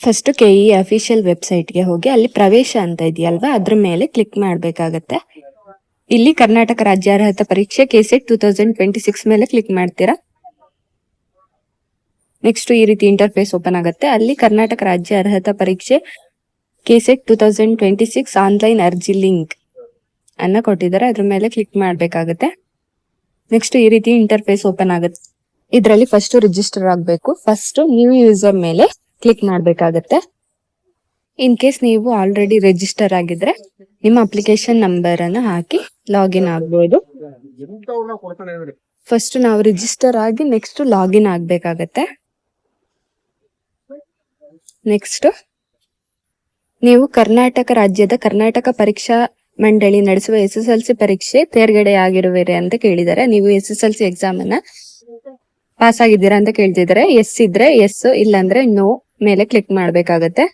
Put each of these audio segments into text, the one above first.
First KE official ವೆಬ್ಸೈಟ್ಗೆ ಹೋಗಿ ಅಲ್ಲಿ ಪ್ರವೇಶ ಅಂತ ಇದೆಯಲ್ವಾ ಅದ್ರ ಮೇಲೆ ಕ್ಲಿಕ್ ಮಾಡಬೇಕಾಗತ್ತೆ. ಇಲ್ಲಿ ಕರ್ನಾಟಕ ರಾಜ್ಯ ಅರ್ಹತಾ ಪರೀಕ್ಷೆ ಕೆಸೆಟ್ 2026 ಮೇಲೆ ಕ್ಲಿಕ್ ಮಾಡ್ತೀರಾ. ನೆಕ್ಸ್ಟ್ ಈ ರೀತಿ ಇಂಟರ್ಫೇಸ್ ಓಪನ್ ಆಗುತ್ತೆ. ಅಲ್ಲಿ ಕರ್ನಾಟಕ ರಾಜ್ಯ ಅರ್ಹತಾ ಪರೀಕ್ಷೆ ಕೆಸೆಟ್ 2026 ಆನ್ಲೈನ್ ಅರ್ಜಿ ಲಿಂಕ್ ಅನ್ನ ಕೊಟ್ಟಿದ್ದಾರೆ, ಅದ್ರ ಮೇಲೆ ಕ್ಲಿಕ್ ಮಾಡಬೇಕಾಗುತ್ತೆ. ನೆಕ್ಸ್ಟ್ ಈ ರೀತಿ ಇಂಟರ್ಫೇಸ್ ಓಪನ್ ಆಗುತ್ತೆ. ಇದರಲ್ಲಿ ಫಸ್ಟ್ ರಿಜಿಸ್ಟರ್ ಆಗಬೇಕು. ಫಸ್ಟ್ ನ್ಯೂ ಯೂಸರ್ ಮೇಲೆ ಕ್ಲಿಕ್ ಮಾಡಬೇಕಾಗತ್ತೆ. ಇನ್ ಕೇಸ್ ನೀವು ಆಲ್ರೆಡಿ ರಿಜಿಸ್ಟರ್ ಆಗಿದ್ರೆ ನಿಮ್ಮ ಅಪ್ಲಿಕೇಶನ್ ನಂಬರ್ ಅನ್ನ ಹಾಕಿ ಲಾಗಿನ್ ಆಗಬಹುದು. ಫಸ್ಟ್ ನಾವು ರಿಜಿಸ್ಟರ್ ಆಗಿ ನೆಕ್ಸ್ಟ್ ಲಾಗಿನ್ ಆಗಬೇಕಾಗತ್ತೆ. ನೆಕ್ಸ್ಟ್ ನೀವು ಕರ್ನಾಟಕ ರಾಜ್ಯದ ಕರ್ನಾಟಕ ಪರೀಕ್ಷಾ ಮಂಡಳಿ ನಡೆಸುವ SSLC ಪರೀಕ್ಷೆ ತೇರ್ಗಡೆ ಆಗಿರುವಿರಿ ಅಂತ ಕೇಳಿದ್ದಾರೆ. ನೀವು SSLC ಎಕ್ಸಾಮ್ ಅನ್ನ ಪಾಸ್ ಆಗಿದ್ದೀರಾ ಅಂತ ಕೇಳ್ತಿದ್ದಾರೆ. ಎಸ್ ಇದ್ರೆ ಎಸ್, ಇಲ್ಲಾಂದ್ರೆ ನೋ ಮೇಲೆ ಕ್ಲಿಕ್ ಮಾಡಬೇಕಾಗತ್ತೆ.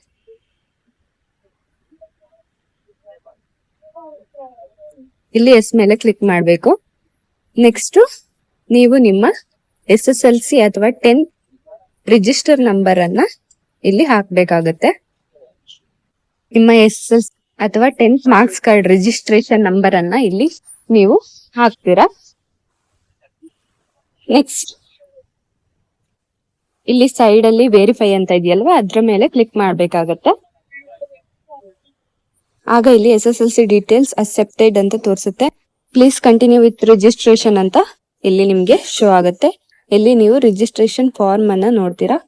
ಇಲ್ಲಿ ಎಸ್ ಮೇಲೆ ಕ್ಲಿಕ್ ಮಾಡಬೇಕು. ನೆಕ್ಸ್ಟ್ ನೀವು ನಿಮ್ಮ SSLC ಅಥವಾ 10th ರಿಜಿಸ್ಟರ್ ನಂಬರ್ ಅನ್ನ ಇಲ್ಲಿ ಹಾಕಬೇಕಾಗತ್ತೆ. ನಿಮ್ಮ SSLC ಅಥವಾ 10th marks card registration number ಅನ್ನ ಇಲ್ಲಿ ನೀವು ಹಾಕ್ತೀರಾ. ನೆಕ್ಸ್ಟ್ ಇಲ್ಲಿ ಸೈಡ್ ಅಲ್ಲಿ ವೆರಿಫೈ ಅಂತ ಇದೆಯಲ್ವಾ ಅದ್ರ ಮೇಲೆ ಕ್ಲಿಕ್ ಮಾಡಬೇಕಾಗತ್ತೆ. ಆಗ ಇಲ್ಲಿ SSLC ಡೀಟೇಲ್ಸ್ ಅಕ್ಸೆಪ್ಟೆಡ್ ಅಂತ ತೋರಿಸುತ್ತೆ. ಪ್ಲೀಸ್ ಕಂಟಿನ್ಯೂ ವಿತ್ ರಿಜಿಸ್ಟ್ರೇಷನ್ ಅಂತ ಇಲ್ಲಿ ನಿಮ್ಗೆ ಶೋ ಆಗುತ್ತೆ. ಇಲ್ಲಿ ನೀವು ರಿಜಿಸ್ಟ್ರೇಷನ್ ಫಾರ್ಮ್ ಅನ್ನ ನೋಡ್ತೀರಾ.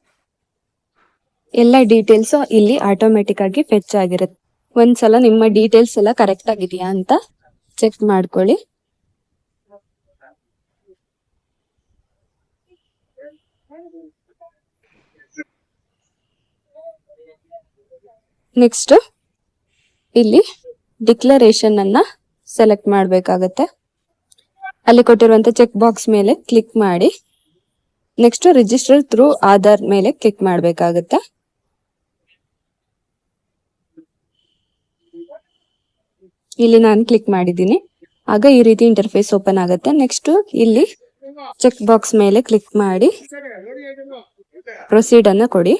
ಎಲ್ಲ ಡೀಟೇಲ್ಸ್ ಇಲ್ಲಿ ಆಟೋಮೆಟಿಕ್ ಆಗಿ ಫೆಚ್ ಆಗಿರುತ್ತೆ. ಒಂದ್ಸಲ ನಿಮ್ಮ ಡೀಟೇಲ್ಸ್ ಎಲ್ಲ ಕರೆಕ್ಟ್ ಆಗಿದೆಯಾ ಅಂತ ಚೆಕ್ ಮಾಡ್ಕೊಳ್ಳಿ. ನೆಕ್ಸ್ಟ್ ಇಲ್ಲಿ ಡಿಕ್ಲರೇಷನ್ ಅನ್ನ ಸೆಲೆಕ್ಟ್ ಮಾಡಬೇಕಾಗತ್ತೆ. ಅಲ್ಲಿ ಕೊಟ್ಟಿರುವಂತ ಚೆಕ್ ಬಾಕ್ಸ್ ಮೇಲೆ ಕ್ಲಿಕ್ ಮಾಡಿ ನೆಕ್ಸ್ಟ್ ರಿಜಿಸ್ಟರ್ ಥ್ರೂ ಆಧಾರ್ ಮೇಲೆ ಕ್ಲಿಕ್ ಮಾಡಬೇಕಾಗತ್ತೆ. ಇಲ್ಲಿ ನಾನು ಕ್ಲಿಕ್ ಮಾಡಿದ್ದೀನಿ. ಆಗ ಈ ರೀತಿ ಇಂಟರ್ಫೇಸ್ ಓಪನ್ ಆಗುತ್ತೆ. ನೆಕ್ಸ್ಟ್ ಇಲ್ಲಿ ಚೆಕ್ ಬಾಕ್ಸ್ ಮೇಲೆ ಕ್ಲಿಕ್ ಮಾಡಿ ಪ್ರೊಸೀಡ್ ಅನ್ನ ಕೊಡಿ.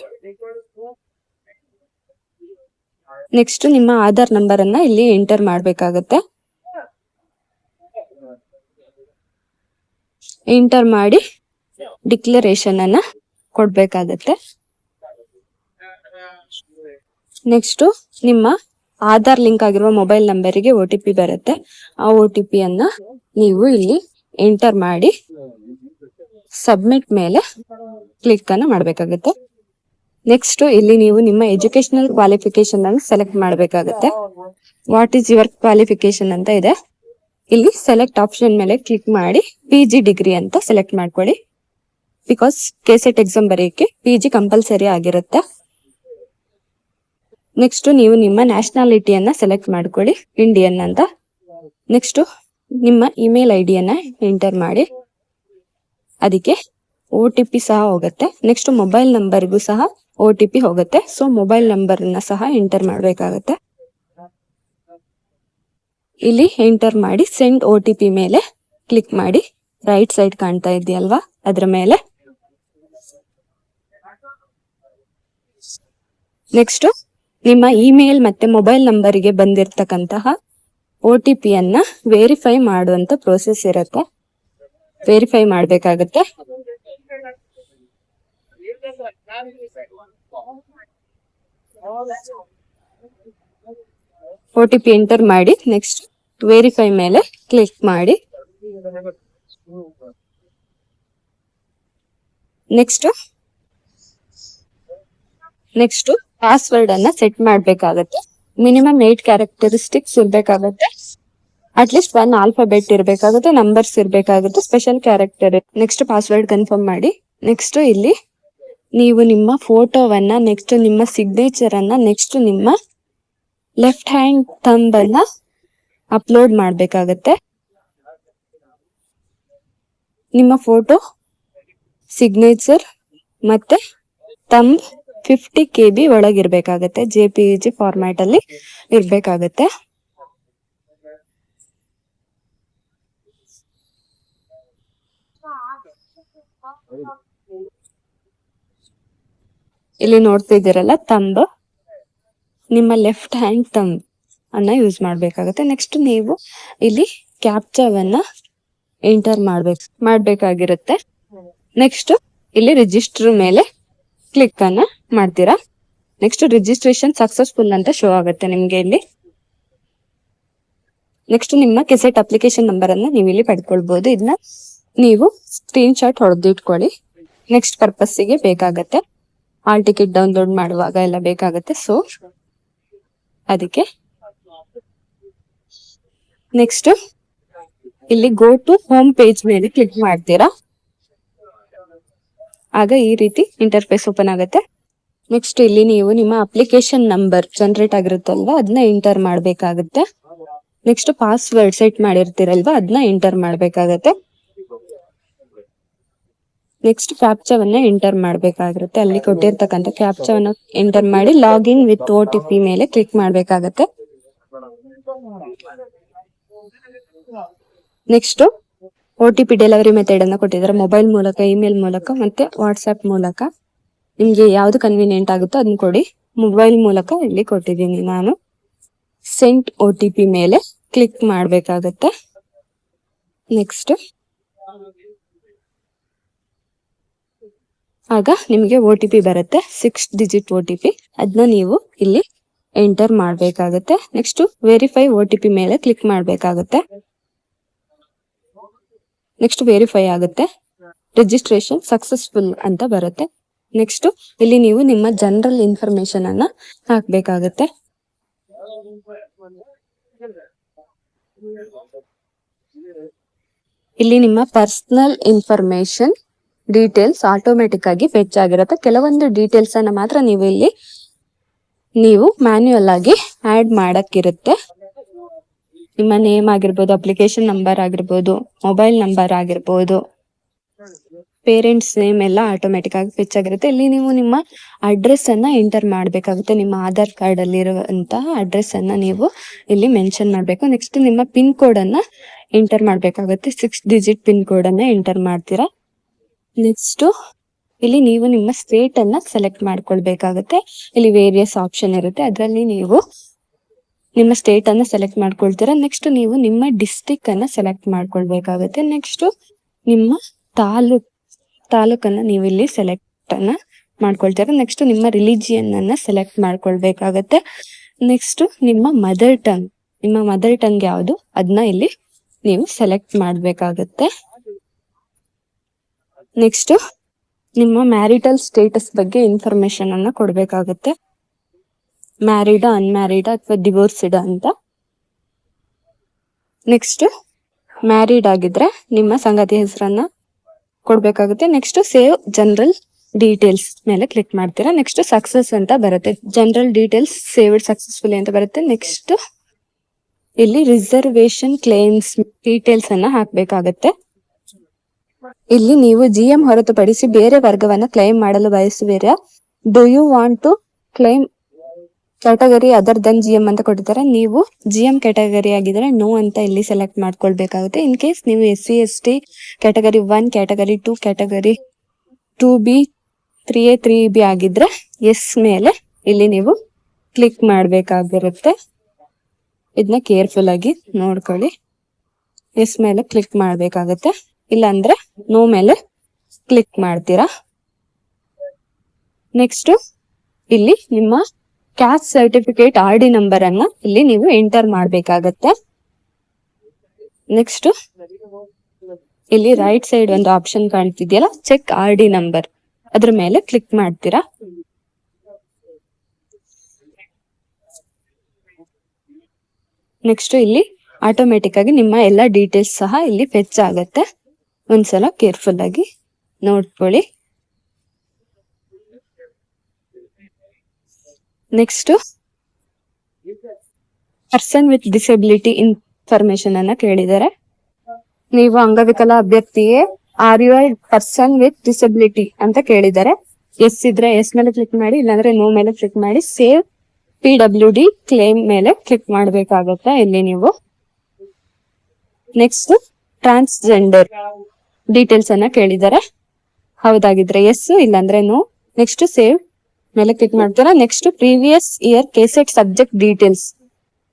ನೆಕ್ಸ್ಟ್ ನಿಮ್ಮ ಆಧಾರ್ ನಂಬರ್ ಅನ್ನ ಇಲ್ಲಿ ಎಂಟರ್ ಮಾಡಬೇಕಾಗತ್ತೆ. ಎಂಟರ್ ಮಾಡಿ ಡಿಕ್ಲರೇಷನ್ ಅನ್ನ ಕೊಡ್ಬೇಕಾಗತ್ತೆ. ನೆಕ್ಸ್ಟ್ ನಿಮ್ಮ ಆಧಾರ್ ಲಿಂಕ್ ಆಗಿರುವ ಮೊಬೈಲ್ ನಂಬರಿಗೆ OTP ಬರುತ್ತೆ. ಆ OTP ಅನ್ನ ನೀವು ಇಲ್ಲಿ ಎಂಟರ್ ಮಾಡಿ ಸಬ್ಮಿಟ್ ಮೇಲೆ ಕ್ಲಿಕ್ ಅನ್ನ ಮಾಡಬೇಕಾಗುತ್ತೆ. ನೆಕ್ಸ್ಟ್ ಇಲ್ಲಿ ನೀವು ನಿಮ್ಮ ಎಜುಕೇಶನಲ್ ಕ್ವಾಲಿಫಿಕೇಶನ್ ಅನ್ನು ಸೆಲೆಕ್ಟ್ ಮಾಡಬೇಕಾಗುತ್ತೆ. ವಾಟ್ ಈಸ್ ಯುವರ್ ಕ್ವಾಲಿಫಿಕೇಶನ್ ಅಂತ ಇದೆ. ಇಲ್ಲಿ ಸೆಲೆಕ್ಟ್ ಆಪ್ಷನ್ ಮೇಲೆ ಕ್ಲಿಕ್ ಮಾಡಿ PG ಡಿಗ್ರಿ ಅಂತ ಸೆಲೆಕ್ಟ್ ಮಾಡ್ಕೊಳ್ಳಿ. ಬಿಕಾಸ್ ಕೆಸೆಟ್ ಎಕ್ಸಾಮ್ ಬರೆಯಕ್ಕೆ PG ಕಂಪಲ್ಸರಿ ಆಗಿರುತ್ತೆ. ನೆಕ್ಸ್ಟ್ ನೀವು ನಿಮ್ಮ ನ್ಯಾಷನಾಲಿಟಿಯನ್ನ ಸೆಲೆಕ್ಟ್ ಮಾಡ್ಕೊಳ್ಳಿ, ಇಂಡಿಯನ್ ಅಂತ. ನೆಕ್ಸ್ಟ್ ನಿಮ್ಮ ಇಮೇಲ್ ID ಯನ್ನ ಎಂಟರ್ ಮಾಡಿ ಅದಕ್ಕೆ OTP ಸಹ ಹೋಗುತ್ತೆ. ನೆಕ್ಸ್ಟ್ ಮೊಬೈಲ್ ನಂಬರ್ಗೂ ಸಹ OTP ಹೋಗುತ್ತೆ. ಸೊ ಮೊಬೈಲ್ ನಂಬರ್ ನ ಸಹ ಎಂಟರ್ ಮಾಡಬೇಕಾಗತ್ತೆ. ಇಲ್ಲಿ ಎಂಟರ್ ಮಾಡಿ ಸೆಂಡ್ OTP ಮೇಲೆ ಕ್ಲಿಕ್ ಮಾಡಿ. ರೈಟ್ ಸೈಡ್ ಕಾಣ್ತಾ ಇದೆಯಲ್ವಾ ಅದ್ರ ಮೇಲೆ. ನೆಕ್ಸ್ಟ್ ನಿಮ್ಮ ಇಮೇಲ್ ಮತ್ತೆ ಮೊಬೈಲ್ ನಂಬರ್ಗೆ ಬಂದಿರತಕ್ಕಂತಹ OTP ಯನ್ನ ವೆರಿಫೈ ಮಾಡುವಂತ ಪ್ರೋಸೆಸ್ ಇರುತ್ತೆ. ವೆರಿಫೈ ಮಾಡಬೇಕಾಗತ್ತೆ. OTP ಎಂಟರ್ ಮಾಡಿ ನೆಕ್ಸ್ಟ್ ವೆರಿಫೈ ಮೇಲೆ ಕ್ಲಿಕ್ ಮಾಡಿ. ನೆಕ್ಸ್ಟ್ ಪಾಸ್ವರ್ಡ್ ಅನ್ನ ಸೆಟ್ ಮಾಡಬೇಕಾಗತ್ತೆ. ಮಿನಿಮಮ್ 8 ಕ್ಯಾರೆಕ್ಟರಿಸ್ಟಿಕ್ಸ್ ಇರ್ಬೇಕಾಗತ್ತೆ. ಅಟ್ಲೀಸ್ಟ್ 1 ಆಲ್ಫಾಬೆಟ್ ಇರ್ಬೇಕಾಗುತ್ತೆ, ನಂಬರ್ಸ್ ಇರ್ಬೇಕಾಗುತ್ತೆ, special character. Next password confirm ಮಾಡಿ. ನೆಕ್ಸ್ಟ್ ಇಲ್ಲಿ ನೀವು ನಿಮ್ಮ ಫೋಟೋವನ್ನ, ನೆಕ್ಸ್ಟ್ ನಿಮ್ಮ ಸಿಗ್ನೇಚರ್ ಅನ್ನ, ನೆಕ್ಸ್ಟ್ ನಿಮ್ಮ ಲೆಫ್ಟ್ ಹ್ಯಾಂಡ್ ಥಂಬ್ ಅನ್ನ ಅಪ್ಲೋಡ್ ಮಾಡಬೇಕಾಗತ್ತೆ. ನಿಮ್ಮ ಫೋಟೋ, ಸಿಗ್ನೇಚರ್ ಮತ್ತೆ ಥಂಬ್ 50 KB ಒಳಗಿರ್ಬೇಕಾಗತ್ತೆ. JPEG ಫಾರ್ಮ್ಯಾಟ್ ಅಲ್ಲಿ ಇರ್ಬೇಕಾಗತ್ತೆ. ಇಲ್ಲಿ ನೋಡ್ತಾ ಇದ್ದೀರಲ್ಲ ತಂಬ್, ನಿಮ್ಮ ಲೆಫ್ಟ್ ಹ್ಯಾಂಡ್ ತಂಬ್ ಅನ್ನ ಯೂಸ್ ಮಾಡ್ಬೇಕಾಗತ್ತೆ. ನೆಕ್ಸ್ಟ್ ನೀವು ಇಲ್ಲಿ ಕ್ಯಾಪ್ಚಾವನ್ನ ಎಂಟರ್ ಮಾಡ್ಬೇಕಾಗಿರುತ್ತೆ. ನೆಕ್ಸ್ಟ್ ಇಲ್ಲಿ ರಿಜಿಸ್ಟರ್ ಮೇಲೆ ಕ್ಲಿಕ್ ಅನ್ನ ಮಾಡ್ತೀರಾ. ನೆಕ್ಸ್ಟ್ ರಿಜಿಸ್ಟ್ರೇಷನ್ ಸಕ್ಸಸ್ಫುಲ್ ಅಂತ ಶೋ ಆಗುತ್ತೆ ನಿಮ್ಗೆ ಇಲ್ಲಿ. ನೆಕ್ಸ್ಟ್ ನಿಮ್ಮ ಕೆಸೆಟ್ ಅಪ್ಲಿಕೇಶನ್ ನಂಬರ್ ಅನ್ನ ನೀವು ಇಲ್ಲಿ ಪಡ್ಕೊಳ್ಬಹುದು. ಇದನ್ನ ನೀವು ಸ್ಕ್ರೀನ್ ಶಾಟ್ ಹೊಡೆದಿಟ್ಕೊಳ್ಳಿ. ನೆಕ್ಸ್ಟ್ ಪರ್ಪಸ್ಸಿಗೆ ಬೇಕಾಗತ್ತೆ, ಹಾಲ್ ಟಿಕೆಟ್ ಡೌನ್ಲೋಡ್ ಮಾಡುವಾಗ ಎಲ್ಲ ಬೇಕಾಗತ್ತೆ. ಸೊ ಅದಕ್ಕೆ ನೆಕ್ಸ್ಟ್ ಇಲ್ಲಿ ಗೋ ಟು ಹೋಮ್ ಪೇಜ್ ಮೇಲೆ ಕ್ಲಿಕ್ ಮಾಡ್ತೀರಾ. ಆಗ ಈ ರೀತಿ ಇಂಟರ್ಫೇಸ್ ಓಪನ್ ಆಗುತ್ತೆ. ನೆಕ್ಸ್ಟ್ ಇಲ್ಲಿ ನೀವು ನಿಮ್ಮ ಅಪ್ಲಿಕೇಶನ್ ನಂಬರ್ ಜನರೇಟ್ ಆಗಿರುತ್ತಲ್ವಾ ಅದನ್ನ ಎಂಟರ್ ಮಾಡ್ಬೇಕಾಗತ್ತೆ. ನೆಕ್ಸ್ಟ್ ಪಾಸ್ವರ್ಡ್ ಸೆಟ್ ಮಾಡಿರ್ತೀರಲ್ವಾ ಅದನ್ನ ಎಂಟರ್ ಮಾಡ್ಬೇಕಾಗತ್ತೆ. ನೆಕ್ಸ್ಟ್ ಕ್ಯಾಪ್ಚಾವನ್ನ ಎಂಟರ್ ಮಾಡ್ಬೇಕಾಗಿರುತ್ತೆ. ಅಲ್ಲಿ ಕೊಟ್ಟಿರ್ತಕ್ಕಂಥ ಕ್ಯಾಪ್ಚಾವನ್ನ ಎಂಟರ್ ಮಾಡಿ ಲಾಗಿನ್ ವಿತ್ OTP ಮೇಲೆ ಕ್ಲಿಕ್ ಮಾಡ್ಬೇಕಾಗತ್ತೆ. ನೆಕ್ಸ್ಟ್ OTP ಡೆಲಿವರಿ ಮೆಥಡ್ ಅನ್ನ ಕೊಟ್ಟಿದ್ದಾರೆ. ಮೊಬೈಲ್ ಮೂಲಕ, ಇಮೇಲ್ ಮೂಲಕ ಮತ್ತೆ ವಾಟ್ಸ್ಆಪ್ ಮೂಲಕ ನಿಮ್ಗೆ ಯಾವ್ದು ಕನ್ವೀನಿಯಂಟ್ ಆಗುತ್ತೋ ಅದನ್ನ ಕೊಡಿ. ಮೊಬೈಲ್ ಮೂಲಕ ಇಲ್ಲಿ ಕೊಟ್ಟಿದ್ದೀನಿ ನಾನು. ಸೆಂಟ್ OTP ಮೇಲೆ ಕ್ಲಿಕ್ ಮಾಡ್ಬೇಕಾಗತ್ತೆ. ನೆಕ್ಸ್ಟ್ ಆಗ ನಿಮ್ಗೆ OTP ಬರುತ್ತೆ, 6 ಡಿಜಿಟ್ OTP. ಅದನ್ನ ನೀವು ಇಲ್ಲಿ ಎಂಟರ್ ಮಾಡ್ಬೇಕಾಗತ್ತೆ. ನೆಕ್ಸ್ಟ್ ವೆರಿಫೈ OTP ಮೇಲೆ ಕ್ಲಿಕ್ ಮಾಡ್ಬೇಕಾಗತ್ತೆ. ನೆಕ್ಸ್ಟ್ ವೆರಿಫೈ ಆಗುತ್ತೆ, ರಿಜಿಸ್ಟ್ರೇಷನ್ ಸಕ್ಸಸ್ಫುಲ್ ಅಂತ ಬರುತ್ತೆ. ನೆಕ್ಸ್ಟ್ ಇಲ್ಲಿ ನೀವು ನಿಮ್ಮ ಜನರಲ್ ಇನ್ಫಾರ್ಮೇಶನ್ ಅನ್ನ ಹಾಕ್ಬೇಕಾಗತ್ತೆ. ಇಲ್ಲಿ ನಿಮ್ಮ ಪರ್ಸನಲ್ ಇನ್ಫಾರ್ಮೇಶನ್ ಡೀಟೇಲ್ಸ್ ಆಟೋಮೆಟಿಕ್ ಆಗಿ ಫೆಚ್ ಆಗಿರುತ್ತೆ. ಕೆಲವೊಂದು ಡೀಟೇಲ್ಸ್ ಅನ್ನ ಮಾತ್ರ ನೀವು ಮ್ಯಾನ್ಯುಯಲ್ ಆಗಿ ಆಡ್ ಮಾಡಕ್ಕಿರುತ್ತೆ. ನಿಮ್ಮ ನೇಮ್ ಆಗಿರ್ಬೋದು, ಅಪ್ಲಿಕೇಶನ್ ನಂಬರ್ ಆಗಿರ್ಬೋದು, ಮೊಬೈಲ್ ನಂಬರ್ ಆಗಿರ್ಬೋದು, ಪೇರೆಂಟ್ಸ್ ನೇಮ್ ಎಲ್ಲ ಆಟೋಮೆಟಿಕ್ ಆಗಿ ಫೆಚ್ ಆಗಿರುತ್ತೆ. ಇಲ್ಲಿ ನೀವು ನಿಮ್ಮ ಅಡ್ರೆಸ್ ಅನ್ನ ಎಂಟರ್ ಮಾಡ್ಬೇಕಾಗುತ್ತೆ. ನಿಮ್ಮ ಆಧಾರ್ ಕಾರ್ಡ್ ಅಲ್ಲಿ ಇರುವಂತಹ ಅಡ್ರೆಸ್ ಅನ್ನ ನೀವು ಇಲ್ಲಿ ಮೆನ್ಷನ್ ಮಾಡ್ಬೇಕು. ನೆಕ್ಸ್ಟ್ ನಿಮ್ಮ ಪಿನ್ ಕೋಡ್ ಅನ್ನ ಎಂಟರ್ ಮಾಡ್ಬೇಕಾಗುತ್ತೆ. 6 ಡಿಜಿಟ್ ಪಿನ್ ಕೋಡ್ ಅನ್ನ ಎಂಟರ್ ಮಾಡ್ತೀರಾ. ನೆಕ್ಸ್ಟ್ ಇಲ್ಲಿ ನೀವು ನಿಮ್ಮ ಸ್ಟೇಟ್ ಅನ್ನ ಸೆಲೆಕ್ಟ್ ಮಾಡ್ಕೊಳ್ಬೇಕಾಗುತ್ತೆ. ಇಲ್ಲಿ ವೇರಿಯಸ್ ಆಪ್ಷನ್ ಇರುತ್ತೆ, ಅದರಲ್ಲಿ ನೀವು ನಿಮ್ಮ ಸ್ಟೇಟ್ ಅನ್ನ ಸೆಲೆಕ್ಟ್ ಮಾಡ್ಕೊಳ್ತೀರಾ. ನೆಕ್ಸ್ಟ್ ನೀವು ನಿಮ್ಮ ಡಿಸ್ಟಿಕ್ ಅನ್ನ ಸೆಲೆಕ್ಟ್ ಮಾಡ್ಕೊಳ್ಬೇಕಾಗುತ್ತೆ. ನೆಕ್ಸ್ಟ್ ನಿಮ್ಮ ತಾಲೂಕನ್ನ ನೀವು ಇಲ್ಲಿ ಸೆಲೆಕ್ಟ್ ಅನ್ನ ಮಾಡ್ಕೊಳ್ತೀರಾ. ನೆಕ್ಸ್ಟ್ ನಿಮ್ಮ ರಿಲಿಜಿಯನ್ ಅನ್ನ ಸೆಲೆಕ್ಟ್ ಮಾಡ್ಕೊಳ್ಬೇಕಾಗತ್ತೆ. ನೆಕ್ಸ್ಟ್ ನಿಮ್ಮ ಮದರ್ ಟಂಗ್ ಯಾವುದು ಅದನ್ನ ಇಲ್ಲಿ ನೀವು ಸೆಲೆಕ್ಟ್ ಮಾಡ್ಬೇಕಾಗತ್ತೆ. ನೆಕ್ಸ್ಟ್ ನಿಮ್ಮ ಮ್ಯಾರಿಟಲ್ ಸ್ಟೇಟಸ್ ಬಗ್ಗೆ ಇನ್ಫಾರ್ಮೇಶನ್ ಅನ್ನ ಕೊಡ್ಬೇಕಾಗುತ್ತೆ. ಮ್ಯಾರಿಡ್, ಅನ್ಮ್ಯಾರಿಡ್ ಅಥವಾ ಡಿವೋರ್ಸ್ಡ್ ಅಂತ. ನೆಕ್ಸ್ಟ್ ಮ್ಯಾರಿಡ್ ಆಗಿದ್ರೆ ನಿಮ್ಮ ಸಂಗಾತಿ ಹೆಸರನ್ನ ಕೊಡ್ಬೇಕಾಗುತ್ತೆ. ನೆಕ್ಸ್ಟ್ ಸೇವ್ ಜನರಲ್ ಡೀಟೇಲ್ಸ್ ಮೇಲೆ ಕ್ಲಿಕ್ ಮಾಡ್ತೀರಾ. ನೆಕ್ಸ್ಟ್ ಸಕ್ಸಸ್ ಅಂತ ಬರುತ್ತೆ, ಜನರಲ್ ಡೀಟೇಲ್ಸ್ ಸೇವ್ಡ್ ಸಕ್ಸಸ್ಫುಲಿ ಅಂತ ಬರುತ್ತೆ. ನೆಕ್ಸ್ಟ್ ಇಲ್ಲಿ ರಿಸರ್ವೇಶನ್ ಕ್ಲೇಮ್ಸ್ ಡೀಟೇಲ್ಸ್ ಅನ್ನ ಹಾಕ್ಬೇಕಾಗತ್ತೆ. ಇಲ್ಲಿ ನೀವು GM ಹೊರತುಪಡಿಸಿ ಬೇರೆ ವರ್ಗವನ್ನ ಕ್ಲೈಮ್ ಮಾಡಲು ಬಯಸುವಿರಾ? Do you want to claim category other than GM ಅಂತ ಕೊಟ್ಟಿದ್ದಾರೆ. ನೀವು GM ಕ್ಯಾಟಗರಿ ಆಗಿದ್ರೆ ನೋ ಅಂತ ಇಲ್ಲಿ ಸೆಲೆಕ್ಟ್ ಮಾಡ್ಕೊಳ್ಬೇಕಾಗುತ್ತೆ. ಇನ್ ಕೇಸ್ ನೀವು SC ST category 1, category 2, category 2B, 3A 3B ಆಗಿದ್ರೆ ಎಸ್ ಮೇಲೆ ಇಲ್ಲಿ ನೀವು ಕ್ಲಿಕ್ ಮಾಡ್ಬೇಕಾಗಿರುತ್ತೆ. ಇದನ್ನ ಕೇರ್ಫುಲ್ ಆಗಿ ನೋಡ್ಕೊಳ್ಳಿ. ಎಸ್ ಮೇಲೆ ಕ್ಲಿಕ್ ಮಾಡ್ಬೇಕಾಗತ್ತೆ, ಇಲ್ಲಾಂದ್ರೆ ನೋ ಮೇಲೆ ಕ್ಲಿಕ್ ಮಾಡ್ತೀರಾ. ನೆಕ್ಸ್ಟ್ ಇಲ್ಲಿ ನಿಮ್ಮ ಕ್ಯಾಸ್ಟ್ ಸರ್ಟಿಫಿಕೇಟ್ RD ನಂಬರ್ ಅನ್ನ ಇಲ್ಲಿ ನೀವು ಎಂಟರ್ ಮಾಡ್ಬೇಕಾಗತ್ತೆ. ನೆಕ್ಸ್ಟ್ ಇಲ್ಲಿ ರೈಟ್ ಸೈಡ್ ಒಂದು ಆಪ್ಷನ್ ಕಾಣ್ತಿದ್ಯಲ್ಲ, ಚೆಕ್ RD ನಂಬರ್, ಅದ್ರ ಮೇಲೆ ಕ್ಲಿಕ್ ಮಾಡ್ತೀರಾ. ನೆಕ್ಸ್ಟ್ ಇಲ್ಲಿ ಆಟೋಮೆಟಿಕ್ ಆಗಿ ನಿಮ್ಮ ಎಲ್ಲ ಡೀಟೇಲ್ಸ್ ಸಹ ಇಲ್ಲಿ ಫೆಚ್ ಆಗತ್ತೆ. ಒಂದ್ಸಲ ಕೇರ್ಫುಲ್ ಆಗಿ ನೋಡ್ಕೊಳ್ಳಿ. Next person with disability information ಅನ್ನ ಕೇಳಿದ್ದಾರೆ. ನೀವು ಅಂಗವಿಕಲ ಅಭ್ಯರ್ಥಿಯೇ? Are you person with disability ಅಂತ ಕೇಳಿದ್ದಾರೆ. ಎಸ್ ಇದ್ರೆ ಎಸ್ ಮೇಲೆ ಕ್ಲಿಕ್ ಮಾಡಿ, ಇಲ್ಲಾಂದ್ರೆ ನೋ ಮೇಲೆ ಕ್ಲಿಕ್ ಮಾಡಿ. ಸೇವ್ PWD ಕ್ಲೇಮ್ ಮೇಲೆ ಕ್ಲಿಕ್ ಮಾಡ್ಬೇಕಾಗತ್ತೆ ಇಲ್ಲಿ ನೀವು. ನೆಕ್ಸ್ಟ್ ಟ್ರಾನ್ಸ್ಜೆಂಡರ್ ಡೀಟೇಲ್ಸ್ ಅನ್ನ ಕೇಳಿದ್ದಾರೆ. ಹೌದಾಗಿದ್ರೆ ಎಸ್, ಇಲ್ಲಾಂದ್ರೆ ನೋ. ನೆಕ್ಸ್ಟ್ ಸೇವ್ ಮೇಲೆ ಕ್ಲಿಕ್ ಮಾಡ್ತೀರಾ. Next previous year KSET subject details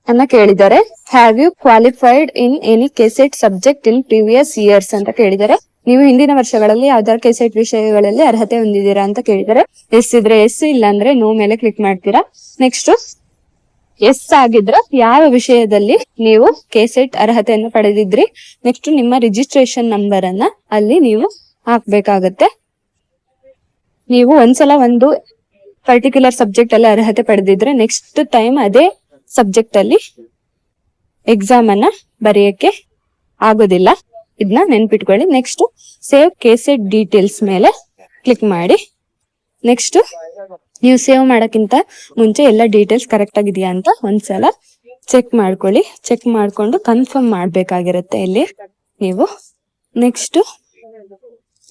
ಅನ್ನ ಕೇಳಿದ್ದಾರೆ. Have you qualified in any KSET subject in previous years ಅಂತ ಕೇಳಿದ್ದಾರೆ. ನೀವು ಹಿಂದಿನ ವರ್ಷಗಳಲ್ಲಿ ಯಾವ್ದಾದ್ರು ಕೆಸೆಟ್ ವಿಷಯಗಳಲ್ಲಿ ಅರ್ಹತೆ ಹೊಂದಿದ್ದೀರಾ ಅಂತ ಕೇಳಿದ್ದಾರೆ. ಎಸ್ ಇದ್ರೆ ಎಸ್, ಇಲ್ಲ ಅಂದ್ರೆ ನೋ ಮೇಲೆ ಕ್ಲಿಕ್ ಮಾಡ್ತೀರಾ. ನೆಕ್ಸ್ಟ್ ಎಸ್ ಆಗಿದ್ರೆ ಯಾವ ವಿಷಯದಲ್ಲಿ ನೀವು ಕೆಸೆಟ್ ಅರ್ಹತೆಯನ್ನು ಪಡೆದಿದ್ರಿ, ನೆಕ್ಸ್ಟ್ ನಿಮ್ಮ ರಿಜಿಸ್ಟ್ರೇಷನ್ ನಂಬರ್ ಅನ್ನ ಅಲ್ಲಿ ನೀವು ಹಾಕ್ಬೇಕಾಗತ್ತೆ. ನೀವು ಒಂದ್ಸಲ ಒಂದು ಪರ್ಟಿಕ್ಯುಲರ್ ಸಬ್ಜೆಕ್ಟ್ ಅಲ್ಲಿ ಅರ್ಹತೆ ಪಡೆದಿದ್ರೆ ನೆಕ್ಸ್ಟ್ ಟೈಮ್ ಅದೇ ಸಬ್ಜೆಕ್ಟ್ ಅಲ್ಲಿ ಎಕ್ಸಾಮ್ ಅನ್ನ ಬರೆಯಕ್ಕೆ ಆಗೋದಿಲ್ಲ. ಇದನ್ನ ನೆನ್ಪಿಟ್ಕೊಳ್ಳಿ. ನೆಕ್ಸ್ಟ್ ಸೇವ್ ಕೆಸೆಟ್ ಡೀಟೇಲ್ಸ್ ಮೇಲೆ ಕ್ಲಿಕ್ ಮಾಡಿ. ನೆಕ್ಸ್ಟ್ ನೀವು ಸೇವ್ ಮಾಡಕ್ಕಿಂತ ಮುಂಚೆ ಎಲ್ಲ ಡೀಟೇಲ್ಸ್ ಕರೆಕ್ಟ್ ಆಗಿದೆಯಾ ಅಂತ ಒಂದ್ಸಲ ಚೆಕ್ ಮಾಡ್ಕೊಳ್ಳಿ. ಚೆಕ್ ಮಾಡ್ಕೊಂಡು ಕನ್ಫರ್ಮ್ ಮಾಡ್ಬೇಕಾಗಿರುತ್ತೆ ಇಲ್ಲಿ ನೀವು. ನೆಕ್ಸ್ಟ್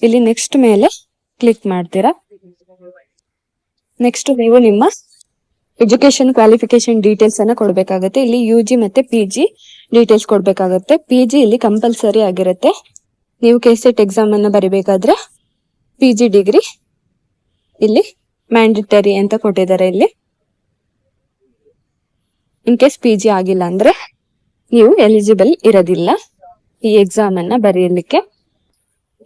ಇಲ್ಲಿ ನೆಕ್ಸ್ಟ್ ಮೇಲೆ ಕ್ಲಿಕ್ ಮಾಡ್ತೀರಾ. ನೆಕ್ಸ್ಟ್ ನೀವು ನಿಮ್ಮ ಎಜುಕೇಶನ್ ಕ್ವಾಲಿಫಿಕೇಶನ್ ಡೀಟೇಲ್ಸ್ ಅನ್ನ ಕೊಡ್ಬೇಕಾಗತ್ತೆ. ಇಲ್ಲಿ UG ಮತ್ತೆ PG ಡೀಟೇಲ್ಸ್ ಕೊಡ್ಬೇಕಾಗತ್ತೆ. PG ಇಲ್ಲಿ ಕಂಪಲ್ಸರಿ ಆಗಿರುತ್ತೆ. ನೀವು ಕೆಸೆಟ್ ಎಕ್ಸಾಮ್ ಅನ್ನ ಬರಿಬೇಕಾದ್ರೆ PG ಡಿಗ್ರಿ ಇಲ್ಲಿ ಮ್ಯಾಂಡೇಟರಿ ಅಂತ ಕೊಟ್ಟಿದ್ದಾರೆ. ಇಲ್ಲಿ ಇನ್ ಕೇಸ್ PG ಆಗಿಲ್ಲ ಅಂದ್ರೆ ನೀವು ಎಲಿಜಿಬಲ್ ಇರೋದಿಲ್ಲ ಈ ಎಕ್ಸಾಮ್ ಅನ್ನ ಬರೆಯಲಿಕ್ಕೆ.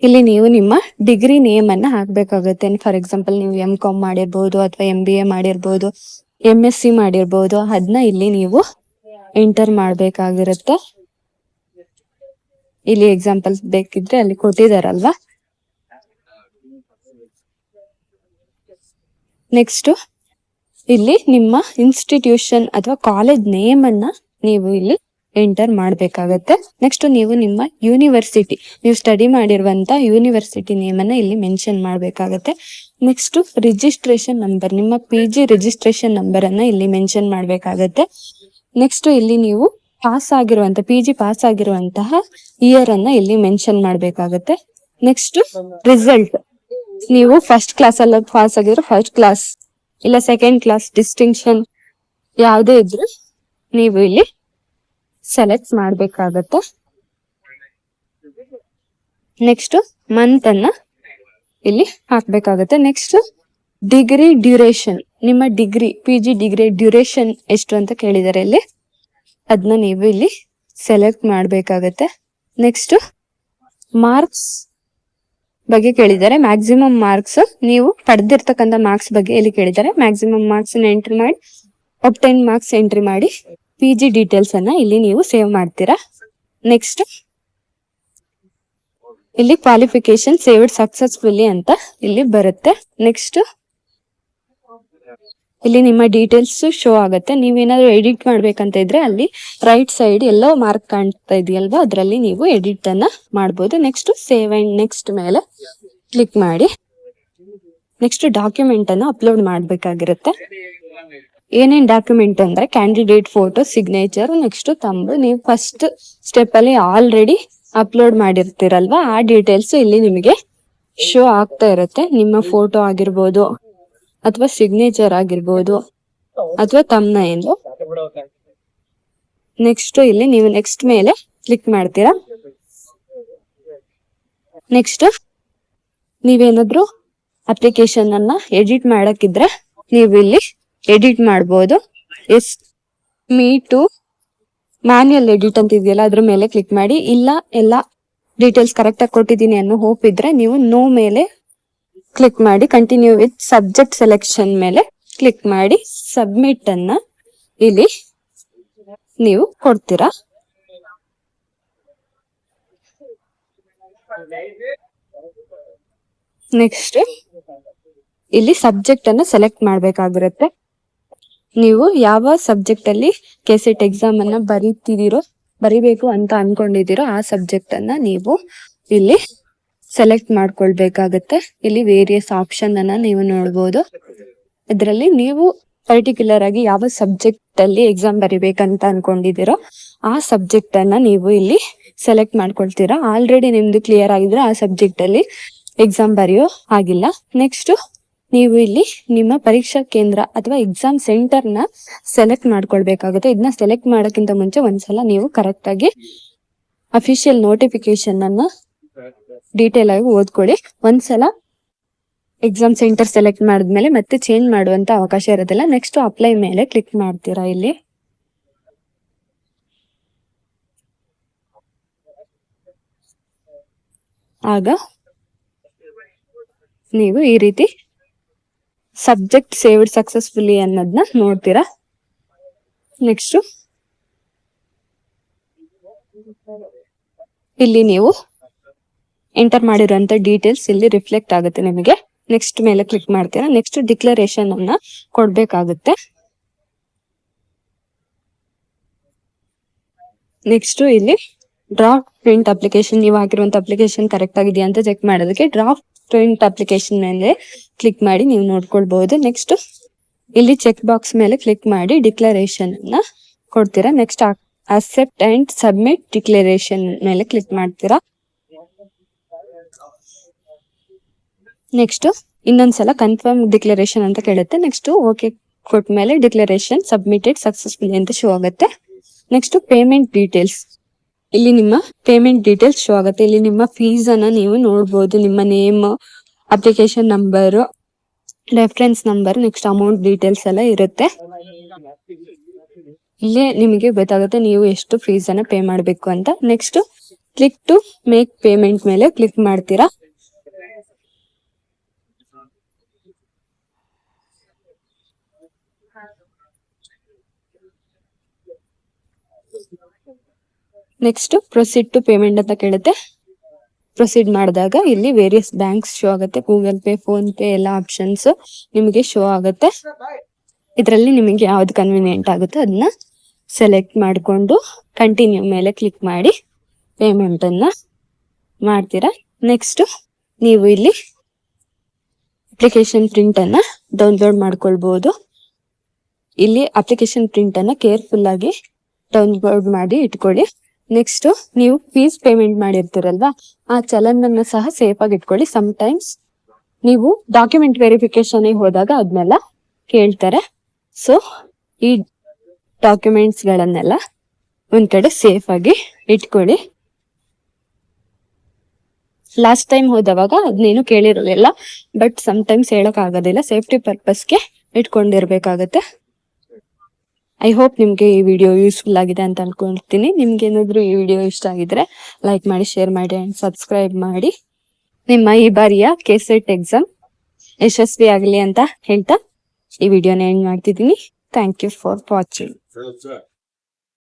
ಇಲ್ಲಿ ನೀವು ನಿಮ್ಮ ಡಿಗ್ರಿ ನೇಮ್ ಅನ್ನ ಹಾಕ್ಬೇಕಾಗುತ್ತೆ. ಫಾರ್ ಎಕ್ಸಾಂಪಲ್ ನೀವು MCOM ಮಾಡಿರ್ಬೋದು ಅಥವಾ MBA ಮಾಡಿರ್ಬೋದು, MSc ಮಾಡಿರ್ಬೋದು. ಅದನ್ನ ಇಲ್ಲಿ ನೀವು ಎಂಟರ್ ಮಾಡ್ಬೇಕಾಗಿರುತ್ತೆ. ಇಲ್ಲಿ ಎಕ್ಸಾಂಪಲ್ಸ್ ಬೇಕಿದ್ರೆ ಅಲ್ಲಿ ಕೊಟ್ಟಿದಾರಲ್ವಾ. ನೆಕ್ಸ್ಟ್ ಇಲ್ಲಿ ನಿಮ್ಮ ಇನ್ಸ್ಟಿಟ್ಯೂಷನ್ ಅಥವಾ ಕಾಲೇಜ್ ನೇಮ್ ಅನ್ನ ನೀವು ಇಲ್ಲಿ ಎಂಟರ್ ಮಾಡ್ಬೇಕಾಗತ್ತೆ. ನೆಕ್ಸ್ಟ್ ನೀವು ನಿಮ್ಮ ಯೂನಿವರ್ಸಿಟಿ, ನೀವು ಸ್ಟಡಿ ಮಾಡಿರುವಂತ ಯೂನಿವರ್ಸಿಟಿ ನೇಮ್ ಅನ್ನ ಇಲ್ಲಿ ಮೆನ್ಷನ್ ಮಾಡ್ಬೇಕಾಗತ್ತೆ. ನೆಕ್ಸ್ಟ್ ರಿಜಿಸ್ಟ್ರೇಷನ್ ನಂಬರ್, ನಿಮ್ಮ PG ರಿಜಿಸ್ಟ್ರೇಷನ್ ನಂಬರ್ ಅನ್ನ ಇಲ್ಲಿ ಮೆನ್ಷನ್ ಮಾಡ್ಬೇಕಾಗತ್ತೆ. ನೆಕ್ಸ್ಟ್ ಇಲ್ಲಿ ನೀವು PG ಪಾಸ್ ಆಗಿರುವಂತಹ ಇಯರ್ ಅನ್ನ ಇಲ್ಲಿ ಮೆನ್ಷನ್ ಮಾಡ್ಬೇಕಾಗತ್ತೆ. ನೆಕ್ಸ್ಟ್ ರಿಸಲ್ಟ್, ನೀವು ಫಸ್ಟ್ ಕ್ಲಾಸ್ ಅಲ್ಲ ಪಾಸ್ ಆಗಿದ್ರೆ ಫಸ್ಟ್ ಕ್ಲಾಸ್ ಇಲ್ಲ ಸೆಕೆಂಡ್ ಕ್ಲಾಸ್ ಡಿಸ್ಟಿಂಕ್ಷನ್ ಯಾವುದೇ ಇದ್ರು ನೀವು ಇಲ್ಲಿ ಸೆಲೆಕ್ಟ್ ಮಾಡ್ಬೇಕಾಗತ್ತೆ. ನೆಕ್ಸ್ಟ್ ಮಂತ್ ಅನ್ನ ಇಲ್ಲಿ ಹಾಕ್ಬೇಕಾಗತ್ತೆ. ನೆಕ್ಸ್ಟ್ ಡಿಗ್ರಿ ಡ್ಯೂರೇಷನ್, ನಿಮ್ಮ ಡಿಗ್ರಿ PG ಡಿಗ್ರಿ ಡ್ಯೂರೇಷನ್ ಎಷ್ಟು ಅಂತ ಕೇಳಿದ್ದಾರೆ ಇಲ್ಲಿ, ಅದನ್ನ ನೀವು ಇಲ್ಲಿ ಸೆಲೆಕ್ಟ್ ಮಾಡ್ಬೇಕಾಗತ್ತೆ. ನೆಕ್ಸ್ಟ್ ಮಾರ್ಕ್ಸ್ ಬಗ್ಗೆ ಕೇಳಿದ್ದಾರೆ. ಮ್ಯಾಕ್ಸಿಮಮ್ ಮಾರ್ಕ್ಸ್, ನೀವು ಪಡೆದಿರ್ತಕ್ಕಂಥ ಮಾರ್ಕ್ಸ್ ಬಗ್ಗೆ ಇಲ್ಲಿ ಕೇಳಿದ್ದಾರೆ. ಮ್ಯಾಕ್ಸಿಮಮ್ ಮಾರ್ಕ್ಸ್ ಎಂಟ್ರಿ ಮಾಡಿ, ಒಬ್ಟೈನ್ ಮಾರ್ಕ್ಸ್ ಎಂಟ್ರಿ ಮಾಡಿ PG ಡೀಟೇಲ್ಸ್ ಅನ್ನ ಇಲ್ಲಿ ನೀವು ಸೇವ್ ಮಾಡ್ತೀರಾ. ನೆಕ್ಸ್ಟ್ ಇಲ್ಲಿ ಕ್ವಾಲಿಫಿಕೇಶನ್ ಸೇವ್ಡ್ ಸಕ್ಸಸ್ಫುಲಿ ಅಂತ ಇಲ್ಲಿ ಬರುತ್ತೆ. ನೆಕ್ಸ್ಟ್ ಇಲ್ಲಿ ನಿಮ್ಮ ಡೀಟೇಲ್ಸ್ ಶೋ ಆಗುತ್ತೆ. ನೀವೇನಾದ್ರು ಎಡಿಟ್ ಮಾಡ್ಬೇಕಂತ ಇದ್ರೆ ಅಲ್ಲಿ ರೈಟ್ ಸೈಡ್ ಎಲ್ಲೋ ಮಾರ್ಕ್ ಕಾಣ್ತಾ ಇದೆಯಲ್ವಾ, ಅದರಲ್ಲಿ ನೀವು ಎಡಿಟ್ ಅನ್ನ ಮಾಡ್ಬೋದು. ನೆಕ್ಸ್ಟ್ ಸೇವ್ ಅಂಡ್ ನೆಕ್ಸ್ಟ್ ಮೇಲೆ ಕ್ಲಿಕ್ ಮಾಡಿ. ನೆಕ್ಸ್ಟ್ ಡಾಕ್ಯುಮೆಂಟ್ ಅನ್ನ ಅಪ್ಲೋಡ್ ಮಾಡ್ಬೇಕಾಗಿರುತ್ತೆ. ಏನೇನ್ ಡಾಕ್ಯುಮೆಂಟ್ ಅಂದ್ರೆ ಕ್ಯಾಂಡಿಡೇಟ್ ಫೋಟೋ, ಸಿಗ್ನೇಚರ್, ನೆಕ್ಸ್ಟ್ ತಂಬು. ನೀವು ಫಸ್ಟ್ ಸ್ಟೆಪ್ ಅಲ್ಲಿ ಆಲ್ರೆಡಿ ಅಪ್ಲೋಡ್ ಮಾಡಿರ್ತೀರಲ್ವಾ, ಆ ಡೀಟೇಲ್ಸ್ ಇಲ್ಲಿ ನಿಮಗೆ ಶೋ ಆಗ್ತಾ ಇರುತ್ತೆ. ನಿಮ್ಮ ಫೋಟೋ ಆಗಿರ್ಬೋದು ಅಥವಾ ಸಿಗ್ನೇಚರ್ ಆಗಿರ್ಬೋದು ಅಥವಾ ತಮ್ನೈಲ್. ನೆಕ್ಸ್ಟ್ ಇಲ್ಲಿ ನೀವು ನೆಕ್ಸ್ಟ್ ಮೇಲೆ ಕ್ಲಿಕ್ ಮಾಡ್ತೀರಾ. ನೆಕ್ಸ್ಟ್ ನೀವೇನಾದ್ರೂ ಅಪ್ಲಿಕೇಶನ್ ಅನ್ನ ಎಡಿಟ್ ಮಾಡಕ್ಕಿದ್ರೆ ನೀವು ಇಲ್ಲಿ ಎಡಿಟ್ ಮಾಡ್ಬೋದು. ಮೀ ಟು ಮ್ಯಾನ್ಯಲ್ ಎಡಿಟ್ ಅಂತ ಇದೆಯಲ್ಲ ಅದ್ರ ಮೇಲೆ ಕ್ಲಿಕ್ ಮಾಡಿ. ಇಲ್ಲ ಎಲ್ಲ ಡೀಟೇಲ್ಸ್ ಕರೆಕ್ಟ್ ಆಗಿ ಕೊಟ್ಟಿದ್ದೀನಿ ಅನ್ನೋ ಹೋಪ್ ಇದ್ರೆ ನೀವು ನೋ ಮೇಲೆ ಕ್ಲಿಕ್ ಮಾಡಿ. ಕಂಟಿನ್ಯೂ ವಿತ್ ಸಬ್ಜೆಕ್ಟ್ ಸೆಲೆಕ್ಷನ್ ಮೇಲೆ ಕ್ಲಿಕ್ ಮಾಡಿ ಸಬ್ಮಿಟ್ ಅನ್ನ ಇಲ್ಲಿ ನೀವು ಕೊಡ್ತೀರಾ. ನೆಕ್ಸ್ಟ್ ಇಲ್ಲಿ ಸಬ್ಜೆಕ್ಟ್ ಅನ್ನ ಸೆಲೆಕ್ಟ್ ಮಾಡ್ಬೇಕಾಗಿರುತ್ತೆ. ನೀವು ಯಾವ ಸಬ್ಜೆಕ್ಟ್ ಅಲ್ಲಿ ಕೆಸೆಟ್ ಎಕ್ಸಾಮ್ ಅನ್ನ ಬರಿಬೇಕು ಅಂತ ಅನ್ಕೊಂಡಿದ್ದೀರೋ ಆ ಸಬ್ಜೆಕ್ಟ್ ಅನ್ನ ನೀವು ಇಲ್ಲಿ ಸೆಲೆಕ್ಟ್ ಮಾಡ್ಕೊಳ್ಬೇಕಾಗತ್ತೆ. ಇಲ್ಲಿ ವೇರಿಯಸ್ ಆಪ್ಷನ್ ಅನ್ನ ನೀವು ನೋಡ್ಬೋದು. ಇದರಲ್ಲಿ ನೀವು ಪರ್ಟಿಕ್ಯುಲರ್ ಆಗಿ ಯಾವ ಸಬ್ಜೆಕ್ಟ್ ಅಲ್ಲಿ ಎಕ್ಸಾಮ್ ಬರಿಬೇಕಂತ ಅನ್ಕೊಂಡಿದ್ದೀರೋ ಆ ಸಬ್ಜೆಕ್ಟ್ ಅನ್ನ ನೀವು ಇಲ್ಲಿ ಸೆಲೆಕ್ಟ್ ಮಾಡ್ಕೊಳ್ತೀರಾ. ಆಲ್ರೆಡಿ ನಿಮ್ದು ಕ್ಲಿಯರ್ ಆಗಿದ್ರೆ ಆ ಸಬ್ಜೆಕ್ಟ್ ಅಲ್ಲಿ ಎಕ್ಸಾಮ್ ಬರೆಯೋ ಆಗಿಲ್ಲ. ನೆಕ್ಸ್ಟ್ ನೀವು ಇಲ್ಲಿ ನಿಮ್ಮ ಪರೀಕ್ಷಾ ಕೇಂದ್ರ ಅಥವಾ ಎಕ್ಸಾಮ್ ಸೆಂಟರ್ ನ ಸೆಲೆಕ್ಟ್ ಮಾಡ್ಕೊಳ್ಬೇಕಾಗುತ್ತೆ. ಇದನ್ನ ಸೆಲೆಕ್ಟ್ ಮಾಡೋಕ್ಕಿಂತ ಮುಂಚೆ ಒಂದ್ಸಲ ನೀವು ಕರೆಕ್ಟ್ ಆಗಿ ಅಫಿಷಿಯಲ್ ನೋಟಿಫಿಕೇಶನ್ ಅನ್ನ ಡೀಟೇಲ್ ಆಗಿ ಓದ್ಕೊಳ್ಳಿ. ಒಂದ್ಸಲ ಎಕ್ಸಾಮ್ ಸೆಂಟರ್ ಸೆಲೆಕ್ಟ್ ಮಾಡಿದ್ಮೇಲೆ ಮತ್ತೆ ಚೇಂಜ್ ಮಾಡುವಂತ ಅವಕಾಶ ಇರೋದಿಲ್ಲ. ನೆಕ್ಸ್ಟ್ ಅಪ್ಲೈ ಮೇಲೆ ಕ್ಲಿಕ್ ಮಾಡ್ತೀರಾ. ಇಲ್ಲಿ ಆಗ ನೀವು ಈ ರೀತಿ ಸಬ್ಜೆಕ್ಟ್ ಸೇವ್ಡ್ ಸಕ್ಸಸ್ಫುಲಿ ಅನ್ನೋದನ್ನ ನೋಡ್ತೀರಾ. ನೆಕ್ಸ್ಟ್ ಇಲ್ಲಿ ನೀವು ಎಂಟರ್ ಮಾಡಿರುವಂತ ಡೀಟೇಲ್ಸ್ ಇಲ್ಲಿ ರಿಫ್ಲೆಕ್ಟ್ ಆಗುತ್ತೆ ನಿಮಗೆ. ನೆಕ್ಸ್ಟ್ ಮೇಲೆ ಕ್ಲಿಕ್ ಮಾಡ್ತೀರಾ. ನೆಕ್ಸ್ಟ್ ಡಿಕ್ಲರೇಷನ್ ಅನ್ನ ಕೊಡ್ಬೇಕಾಗುತ್ತೆ. ನೆಕ್ಸ್ಟ್ ಇಲ್ಲಿ ಡ್ರಾಫ್ಟ್ ಪ್ರಿಂಟ್ ಅಪ್ಲಿಕೇಶನ್, ನೀವು ಹಾಕಿರುವಂತ ಅಪ್ಲಿಕೇಶನ್ ಕರೆಕ್ಟ್ ಆಗಿದೆಯಾ ಅಂತ ಚೆಕ್ ಮಾಡೋದಕ್ಕೆ ಡ್ರಾಫ್ಟ್ ಪ್ರಿಂಟ್ ಅಪ್ಲಿಕೇಶನ್ ಮೇಲೆ ಕ್ಲಿಕ್ ಮಾಡಿ ನೀವು ನೋಡ್ಕೊಳ್ಬಹುದು. ನೆಕ್ಸ್ಟ್ ಇಲ್ಲಿ ಚೆಕ್ ಬಾಕ್ಸ್ ಮೇಲೆ ಕ್ಲಿಕ್ ಮಾಡಿ ಡಿಕ್ಲರೇಷನ್ ಅನ್ನ ಕೊಡ್ತೀರಾ. Next accept and submit declaration ಮೇಲೆ ಕ್ಲಿಕ್ ಮಾಡ್ತೀರಾ. ನೆಕ್ಸ್ಟ್ ಇನ್ನೊಂದ್ಸಲ ಕನ್ಫರ್ಮ್ ಡಿಕ್ಲರೇಷನ್ ಅಂತ ಕೇಳುತ್ತೆ. ನೆಕ್ಸ್ಟ್ ಓಕೆ ಕೊಟ್ಟ ಮೇಲೆ ಡಿಕ್ಲರೇಷನ್ ಸಬ್ಮಿಟೆಡ್ ಸಕ್ಸಸ್ಫುಲಿ ಅಂತ ಶೋ ಆಗುತ್ತೆ. ನೆಕ್ಸ್ಟ್ ಪೇಮೆಂಟ್ ಡೀಟೇಲ್ಸ್, ಇಲ್ಲಿ ನಿಮ್ಮ ಪೇಮೆಂಟ್ ಡೀಟೇಲ್ಸ್ ಶೋ ಆಗುತ್ತೆ. ಇಲ್ಲಿ ನಿಮ್ಮ ಫೀಸ್ ಅನ್ನ ನೀವು ನೋಡಬಹುದು. ನಿಮ್ಮ name, application number, reference number, next amount details ಎಲ್ಲ ಇರುತ್ತೆ. ಇಲ್ಲೇ ನಿಮಗೆ ಗೊತ್ತಾಗುತ್ತೆ ನೀವು ಎಷ್ಟು ಫೀಸ್ ಅನ್ನ ಪೇ ಮಾಡಬೇಕು ಅಂತ. Next click to make payment ಮೇಲೆ ಕ್ಲಿಕ್ ಮಾಡ್ತೀರಾ. ನೆಕ್ಸ್ಟ್ ಪ್ರೊಸೀಡ್ ಟು ಪೇಮೆಂಟ್ ಅಂತ ಕೇಳುತ್ತೆ. ಪ್ರೊಸೀಡ್ ಮಾಡಿದಾಗ ಇಲ್ಲಿ ವೇರಿಯಸ್ ಬ್ಯಾಂಕ್ಸ್ ಶೋ ಆಗುತ್ತೆ. ಗೂಗಲ್ ಪೇ, ಫೋನ್ ಪೇ ಎಲ್ಲ ಆಪ್ಷನ್ಸ್ ನಿಮಗೆ ಶೋ ಆಗುತ್ತೆ. ಇದರಲ್ಲಿ ನಿಮಗೆ ಯಾವ್ದು ಕನ್ವಿನಿಯೆಂಟ್ ಆಗುತ್ತೋ ಅದನ್ನ ಸೆಲೆಕ್ಟ್ ಮಾಡಿಕೊಂಡು ಕಂಟಿನ್ಯೂ ಮೇಲೆ ಕ್ಲಿಕ್ ಮಾಡಿ ಪೇಮೆಂಟ್ ಅನ್ನ ಮಾಡ್ತೀರಾ. ನೆಕ್ಸ್ಟ್ ನೀವು ಇಲ್ಲಿ ಅಪ್ಲಿಕೇಶನ್ ಪ್ರಿಂಟ್ ಅನ್ನ ಡೌನ್ಲೋಡ್ ಮಾಡ್ಕೊಳ್ಬಹುದು. ಇಲ್ಲಿ ಅಪ್ಲಿಕೇಶನ್ ಪ್ರಿಂಟ್ ಅನ್ನ ಕೇರ್ಫುಲ್ ಆಗಿ ಡೌನ್ಲೋಡ್ ಮಾಡಿ ಇಟ್ಕೊಳ್ಳಿ. ನೆಕ್ಸ್ಟ್ ನೀವು ಫೀಸ್ ಪೇಮೆಂಟ್ ಮಾಡಿರ್ತೀರಲ್ವಾ, ಆ ಚಲನ್ ಅನ್ನ ಸಹ ಸೇಫ್ ಆಗಿ ಇಟ್ಕೊಳ್ಳಿ. ಟೈಮ್ಸ್ ನೀವು ಡಾಕ್ಯುಮೆಂಟ್ ವೆರಿಫಿಕೇಶನ್ ಹೋದಾಗ ಅದನ್ನೆಲ್ಲ ಕೇಳ್ತಾರೆ. ಸೊ ಈ ಡಾಕ್ಯುಮೆಂಟ್ಸ್ ಗಳನ್ನೆಲ್ಲ ಒಂದ್ ಕಡೆ ಸೇಫ್ ಆಗಿ ಇಟ್ಕೊಳ್ಳಿ. ಲಾಸ್ಟ್ ಟೈಮ್ ಹೋದವಾಗ ಅದನ್ನೇನು ಕೇಳಿರೋದಿಲ್ಲ, ಬಟ್ ಟೈಮ್ಸ್ ಹೇಳಕ್ ಆಗೋದಿಲ್ಲ. ಸೇಫ್ಟಿ ಪರ್ಪಸ್ಗೆ ಇಟ್ಕೊಂಡಿರ್ಬೇಕಾಗತ್ತೆ. ಐ ಹೋಪ್ ನಿಮ್ಗೆ ಈ ವಿಡಿಯೋ ಯೂಸ್ಫುಲ್ ಆಗಿದೆ ಅಂತ ಅನ್ಕೊಳ್ತೀನಿ. ನಿಮ್ಗೆ ಏನಾದ್ರು ಈ ವಿಡಿಯೋ ಇಷ್ಟ ಆಗಿದ್ರೆ ಲೈಕ್ ಮಾಡಿ, ಶೇರ್ ಮಾಡಿ ಅಂಡ್ ಸಬ್ಸ್ಕ್ರೈಬ್ ಮಾಡಿ. ನಿಮ್ಮ ಈ ಬಾರಿಯ ಕೆಸೆಟ್ ಎಕ್ಸಾಮ್ ಯಶಸ್ವಿ ಆಗಲಿ ಅಂತ ಹೇಳ್ತಾ ಈ ವಿಡಿಯೋನ ಎಂಡ್ ಮಾಡ್ತಿದ್ದೀನಿ. Thank you for watching.